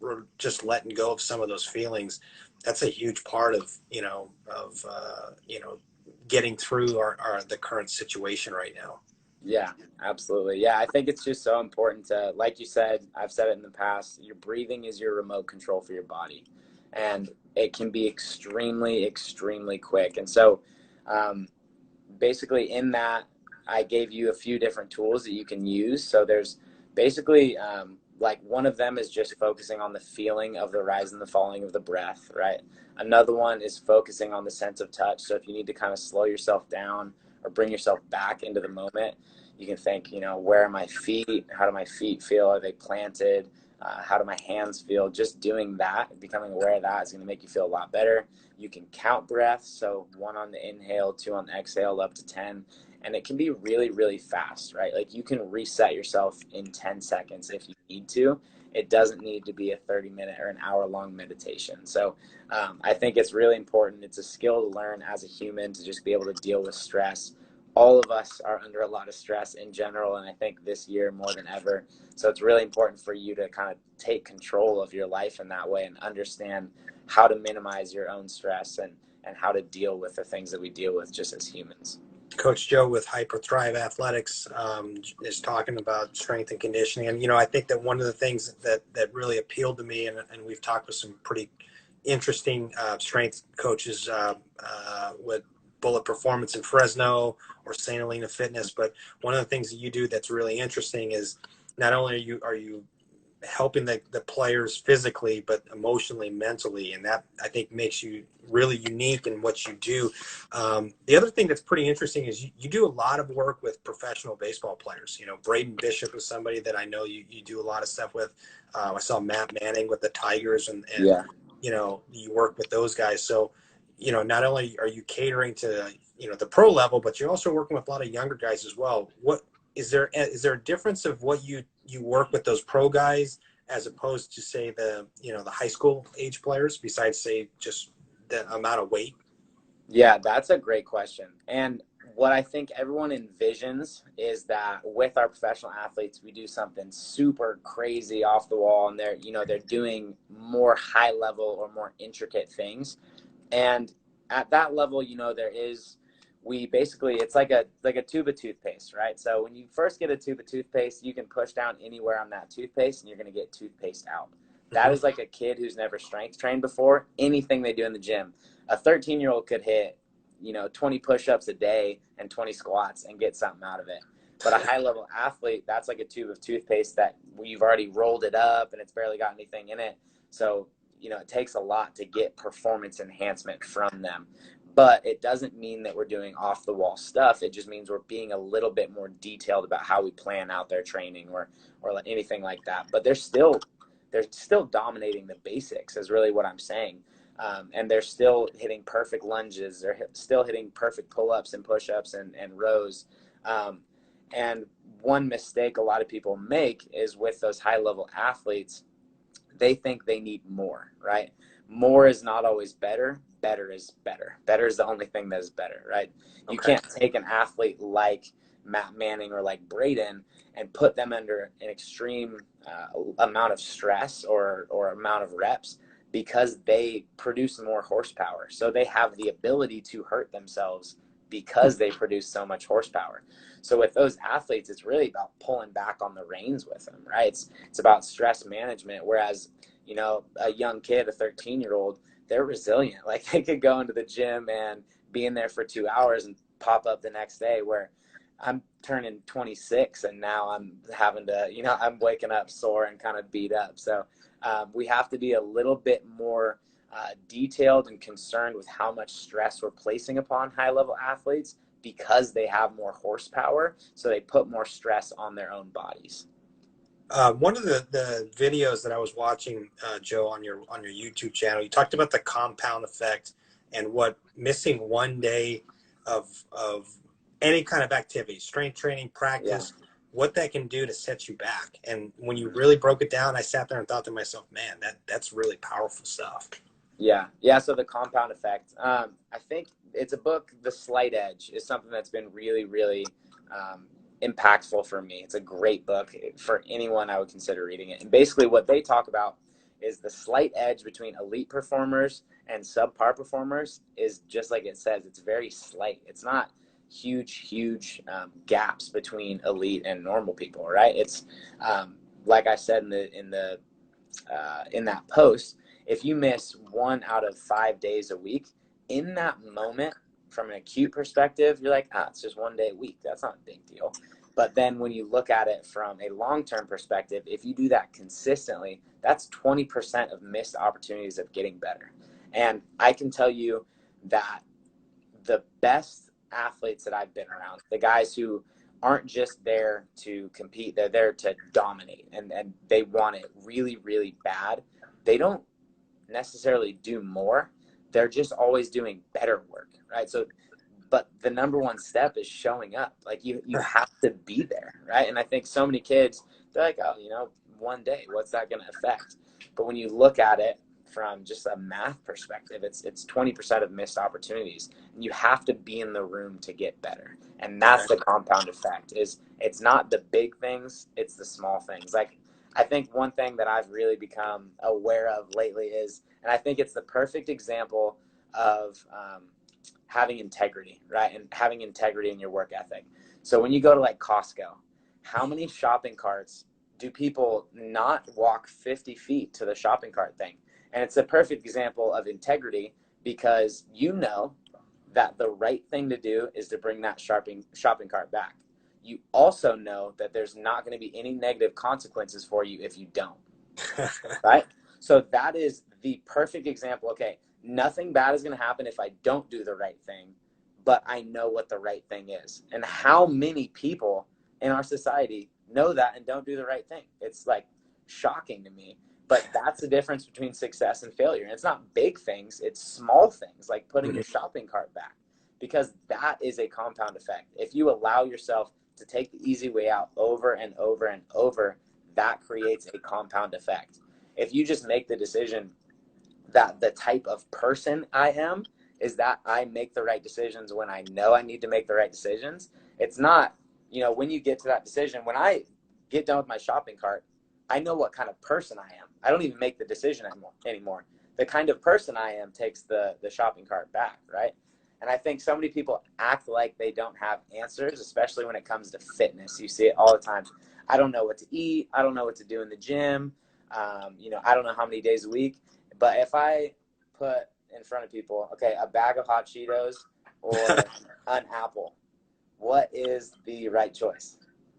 we're just letting go of some of those feelings. That's a huge part of, getting through the current situation right now. Yeah, absolutely. Yeah, I think it's just so important to, like you said, I've said it in the past, your breathing is your remote control for your body. And it can be extremely, extremely quick. And so basically in that, I gave you a few different tools that you can use. So there's basically like one of them is just focusing on the feeling of the rise and the falling of the breath, right? Another one is focusing on the sense of touch. So if you need to kind of slow yourself down or bring yourself back into the moment, you can think, where are my feet? How do my feet feel? Are they planted? How do my hands feel? Just doing that, becoming aware of that is going to make you feel a lot better. You can count breaths. So 1 on the inhale, 2 on the exhale, up to 10. And it can be really, really fast, right? Like you can reset yourself in 10 seconds if you need to. It doesn't need to be a 30-minute or an hour-long meditation. So I think it's really important. It's a skill to learn as a human to just be able to deal with stress. All of us are under a lot of stress in general, and I think this year more than ever. So it's really important for you to kind of take control of your life in that way and understand how to minimize your own stress and how to deal with the things that we deal with just as humans. Coach Joe with Hyperthrive Athletics is talking about strength and conditioning. And, I think that one of the things that really appealed to me, and we've talked with some pretty interesting strength coaches with Bullet Performance in Fresno or St. Helena Fitness. But one of the things that you do that's really interesting is not only are you helping the players physically, but emotionally, mentally. And that I think makes you really unique in what you do. The other thing that's pretty interesting is you do a lot of work with professional baseball players. Braden Bishop is somebody that I know you do a lot of stuff with. I saw Matt Manning with the Tigers and yeah. You work with those guys. So, not only are you catering to, the pro level, but you're also working with a lot of younger guys as well. What is there a difference of what you work with those pro guys as opposed to say the high school age players, besides say just the amount of weight? Yeah, that's a great question. And what I think everyone envisions is that with our professional athletes, we do something super crazy off the wall and they're doing more high level or more intricate things. And at that level, it's like a tube of toothpaste, right? So when you first get a tube of toothpaste, you can push down anywhere on that toothpaste and you're going to get toothpaste out. That is like a kid who's never strength trained before. Anything they do in the gym, a 13-year-old could hit, 20 push-ups a day and 20 squats and get something out of it. But a high-level athlete, that's like a tube of toothpaste that you've already rolled it up and it's barely got anything in it. So, it takes a lot to get performance enhancement from them. But it doesn't mean that we're doing off-the-wall stuff. It just means we're being a little bit more detailed about how we plan out their training or anything like that. But they're still dominating the basics is really what I'm saying. And they're still hitting perfect lunges. They're still hitting perfect pull-ups and push-ups and rows. And one mistake a lot of people make is with those high-level athletes, they think they need more, right? More is not always better. Better is better. Better is the only thing that is better, right? You can't take an athlete like Matt Manning or like Braden and put them under an extreme amount of stress or amount of reps because they produce more horsepower. So they have the ability to hurt themselves because they produce so much horsepower. So with those athletes, it's really about pulling back on the reins with them, right? It's about stress management. Whereas, a young kid, a 13-year-old, they're resilient. Like they could go into the gym and be in there for 2 hours and pop up the next day, where I'm turning 26 and now I'm having to, I'm waking up sore and kind of beat up. So we have to be a little bit more detailed and concerned with how much stress we're placing upon high-level athletes because they have more horsepower, so they put more stress on their own bodies. One of the videos that I was watching, Joe, on your YouTube channel, you talked about the compound effect and what missing one day of any kind of activity, strength training, practice, what that can do to set you back. And when you really broke it down, I sat there and thought to myself, man, that's really powerful stuff. Yeah. So the compound effect, I think it's a book, The Slight Edge, is something that's been really, really impactful for me. It's a great book for anyone I would consider reading it. And basically what they talk about is the slight edge between elite performers and subpar performers is just like it says, it's very slight. It's not huge gaps between elite and normal people, right? It's like I said in that post, if you miss 1 out of 5 days a week, in that moment, from an acute perspective, you're like, it's just 1 day a week. That's not a big deal. But then when you look at it from a long-term perspective, if you do that consistently, that's 20% of missed opportunities of getting better. And I can tell you that the best athletes that I've been around, the guys who aren't just there to compete, they're there to dominate, and they want it really, really bad. They don't necessarily do more. They're just always doing better work, right? So, but the number one step is showing up. Like you have to be there, right? And I think so many kids, they're like, 1 day, what's that going to affect? But when you look at it from just a math perspective, it's 20% of missed opportunities. And you have to be in the room to get better. And that's the compound effect. It's not the big things, it's the small things. Like I think one thing that I've really become aware of lately is, and I think it's the perfect example of having integrity, right? And having integrity in your work ethic. So when you go to like Costco, how many shopping carts do people not walk 50 feet to the shopping cart thing? And it's a perfect example of integrity because you know that the right thing to do is to bring that shopping cart back. You also know that there's not going to be any negative consequences for you if you don't, right? So that is the perfect example. Okay, nothing bad is going to happen if I don't do the right thing, but I know what the right thing is. And how many people in our society know that and don't do the right thing? It's like shocking to me. But that's the difference between success and failure. And it's not big things, it's small things like putting your shopping cart back, because that is a compound effect. If you allow yourself to take the easy way out over and over and over, that creates a compound effect. If you just make the decision that the type of person I am is that I make the right decisions when I know I need to make the right decisions, it's not, when you get to that decision, when I get done with my shopping cart, I know what kind of person I am. I don't even make the decision anymore. The kind of person I am takes the shopping cart back, right? And I think so many people act like they don't have answers, especially when it comes to fitness. You see it all the time. I don't know what to eat. I don't know what to do in the gym. I don't know how many days a week. But if I put in front of people, okay, a bag of hot Cheetos or an apple, what is the right choice,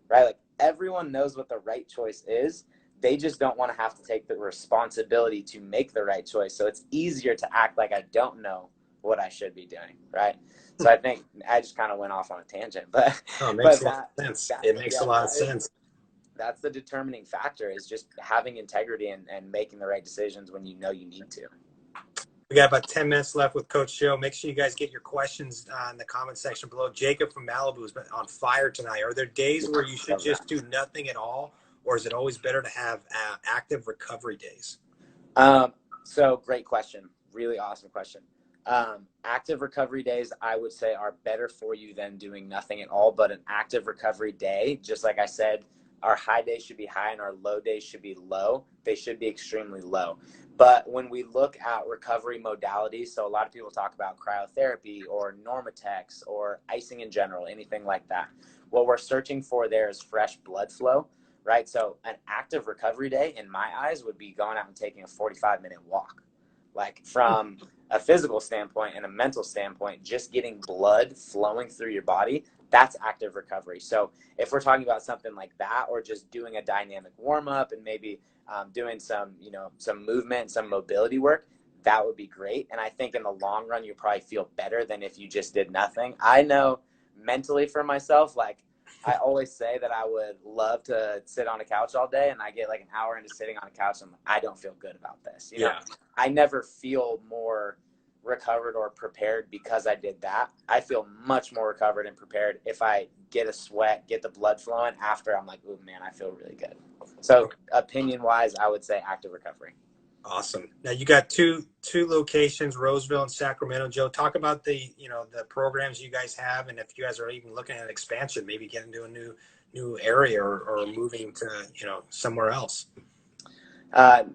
right? Like everyone knows what the right choice is. They just don't want to have to take the responsibility to make the right choice. So it's easier to act like I don't know what I should be doing, right? So I think I just kind of went off on a tangent, but it makes a lot of sense. It makes a lot of sense. That's the determining factor, is just having integrity and making the right decisions when you know you need to. We got about 10 minutes left with Coach Joe. Make sure you guys get your questions in the comment section below. Jacob from Malibu has been on fire tonight. Are there days where you should just do nothing at all, or is it always better to have active recovery days? So great question. Really awesome question. Active recovery days, I would say, are better for you than doing nothing at all. But an active recovery day, just like I said, our high days should be high and our low days should be low. They should be extremely low. But when we look at recovery modalities, so a lot of people talk about cryotherapy or Normatex or icing in general, anything like that. What we're searching for there is fresh blood flow, right? So an active recovery day, in my eyes, would be going out and taking a 45-minute walk. Like from a physical standpoint and a mental standpoint, just getting blood flowing through your body, that's active recovery. So if we're talking about something like that, or just doing a dynamic warm up and maybe doing some movement, some mobility work, that would be great. And I think in the long run, you probably feel better than if you just did nothing. I know mentally for myself, like I always say that I would love to sit on a couch all day, and I get like an hour into sitting on a couch and I don't feel good about this. You know, I never feel more recovered or prepared because I did that. I feel much more recovered and prepared if I get a sweat, get the blood flowing after. I'm like, oh man, I feel really good. So opinion wise, I would say active recovery. Awesome. Now you got two locations, Roseville and Sacramento. Joe, talk about the programs you guys have, and if you guys are even looking at expansion, maybe getting to a new area or moving to somewhere else.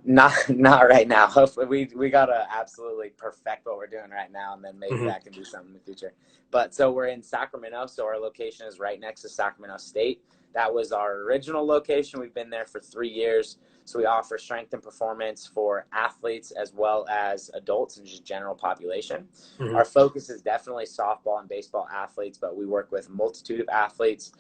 Not right now. Hopefully we gotta absolutely perfect what we're doing right now, and then maybe that can do something in the future. But so we're in Sacramento, so our location is right next to Sacramento State. That was our original location. We've been there for 3 years. So we offer strength and performance for athletes as well as adults and just general population. Our focus is definitely softball and baseball athletes, but we work with a multitude of athletes.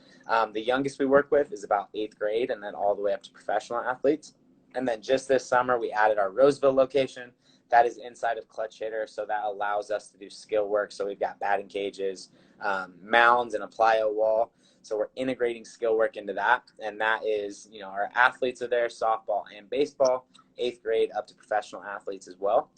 The youngest we work with is about 8th grade, and then all the way up to professional athletes. And then just this summer, we added our Roseville location. That is inside of Clutch Hitter, so that allows us to do skill work. So we've got batting cages, mounds, and a plyo wall. So we're integrating skill work into that. And that is, our athletes are there, softball and baseball, 8th grade up to professional athletes as well.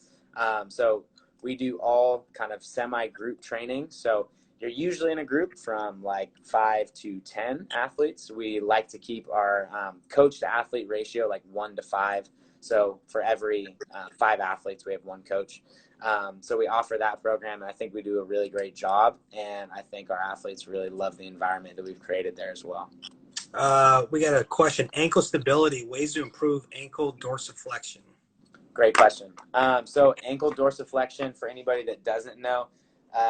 So we do all kind of semi-group training. So you're usually in a group from like 5 to 10 athletes. We like to keep our coach to athlete ratio like 1 to 5. So for every 5 athletes, we have 1 coach. So we offer that program, and I think we do a really great job. And I think our athletes really love the environment that we've created there as well. We got a question. Ankle stability, ways to improve ankle dorsiflexion. Great question. So ankle dorsiflexion, for anybody that doesn't know,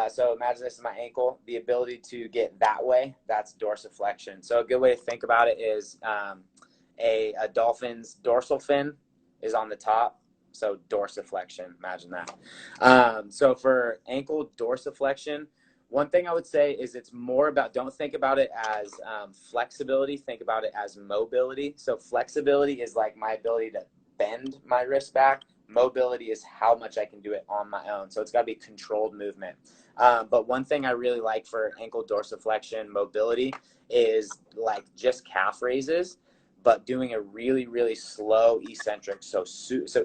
so imagine this is my ankle. The ability to get that way, that's dorsiflexion. So a good way to think about it is a dolphin's dorsal fin is on the top. So dorsiflexion, imagine that. So for ankle dorsiflexion, one thing I would say is it's more about, don't think about it as flexibility, think about it as mobility. So flexibility is like my ability to bend my wrist back. Mobility is how much I can do it on my own. So it's got to be controlled movement. But one thing I really like for ankle dorsiflexion mobility is like just calf raises, but doing a really, really slow eccentric. So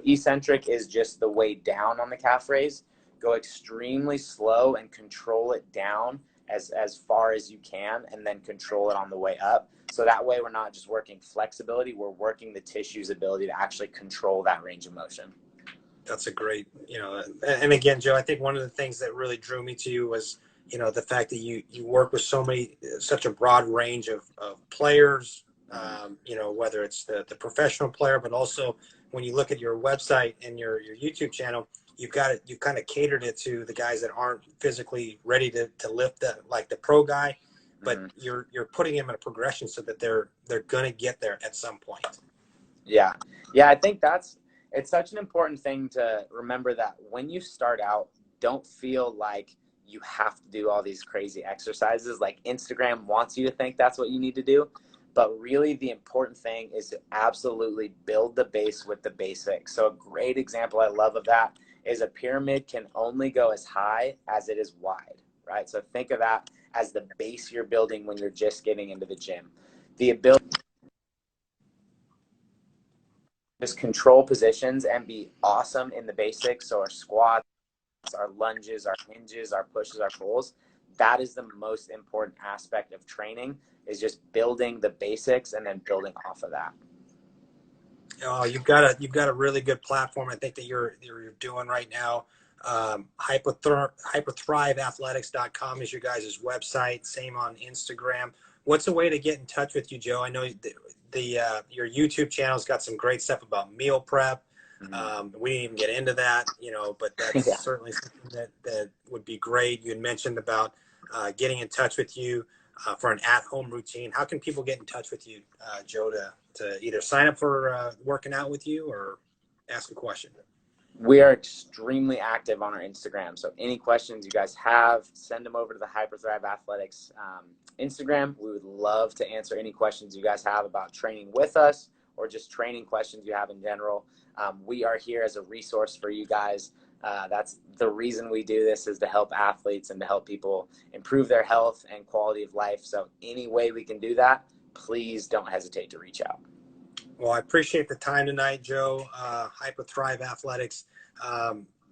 eccentric is just the way down on the calf raise. Go extremely slow and control it down as far as you can, and then control it on the way up. So that way we're not just working flexibility, we're working the tissue's ability to actually control that range of motion. That's a great, and again, Joe, I think one of the things that really drew me to you was, the fact that you work with such a broad range of players, whether it's the professional player, but also when you look at your website and your YouTube channel, you've kind of catered it to the guys that aren't physically ready to lift like the pro guy, but you're putting them in a progression so that they're going to get there at some point. Yeah. I think it's such an important thing to remember, that when you start out, don't feel like you have to do all these crazy exercises. Like Instagram wants you to think that's what you need to do. But really the important thing is to absolutely build the base with the basics. So a great example I love of that is a pyramid can only go as high as it is wide, right? So think of that as the base you're building when you're just getting into the gym. The ability to just control positions and be awesome in the basics. So our squats, our lunges, our hinges, our pushes, our pulls. That is the most important aspect of training, is just building the basics and then building off of that. Oh, you've got a really good platform, I think, that you're doing right now. Hyperthriveathletics.com is your guys' website. Same on Instagram. What's a way to get in touch with you, Joe? I know your YouTube channel's got some great stuff about meal prep. We didn't even get into that, but that's certainly something that would be great. You had mentioned about getting in touch with you for an at-home routine. How can people get in touch with you, Joe, to either sign up for working out with you or ask a question? We are extremely active on our Instagram. So any questions you guys have, send them over to the Hyperthrive Athletics Instagram. We would love to answer any questions you guys have about training with us, or just training questions you have in general. We are here as a resource for you guys. That's the reason we do this, is to help athletes and to help people improve their health and quality of life. So any way we can do that, please don't hesitate to reach out. Well, I appreciate the time tonight, Joe. Hyperthrive Athletics,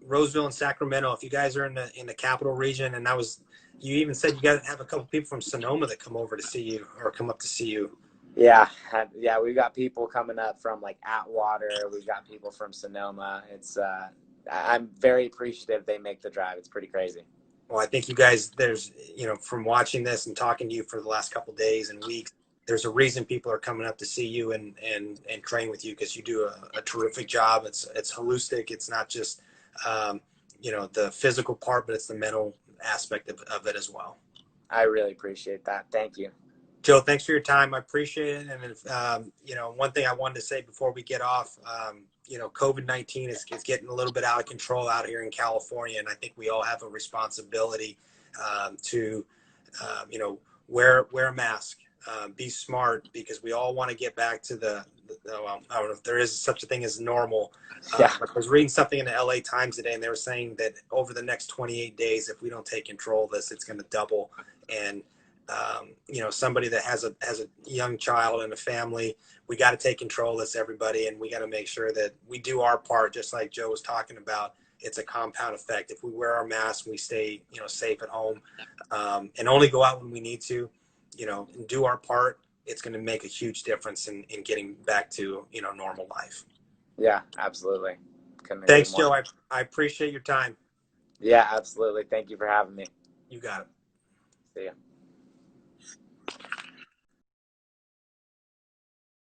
Roseville and Sacramento. If you guys are in the capital region, and you even said you got to have a couple people from Sonoma that come over to see you or come up to see you. Yeah, we've got people coming up from like Atwater. We've got people from Sonoma. I'm very appreciative they make the drive. It's pretty crazy. Well, I think you guys, from watching this and talking to you for the last couple of days and weeks, there's a reason people are coming up to see you and train with you, because you do a terrific job. It's holistic. It's not just, the physical part, but it's the mental aspect of it as well. I really appreciate that. Thank you. Joe, thanks for your time. I appreciate it. And if, one thing I wanted to say before we get off, COVID-19 is getting a little bit out of control out here in California. And I think we all have a responsibility to wear a mask, be smart, because we all want to get back to I don't know if there is such a thing as normal. Yeah. But I was reading something in the LA Times today, and they were saying that over the next 28 days, if we don't take control of this, it's going to double. And somebody that has a young child and a family, we got to take control of this, everybody, and we got to make sure that we do our part, just like Joe was talking about. It's a compound effect. If we wear our masks, we stay, safe at home, and only go out when we need to, and do our part, it's going to make a huge difference in getting back to, normal life. Yeah, absolutely. Thanks, Joe. I appreciate your time. Yeah, absolutely. Thank you for having me. You got it. See ya.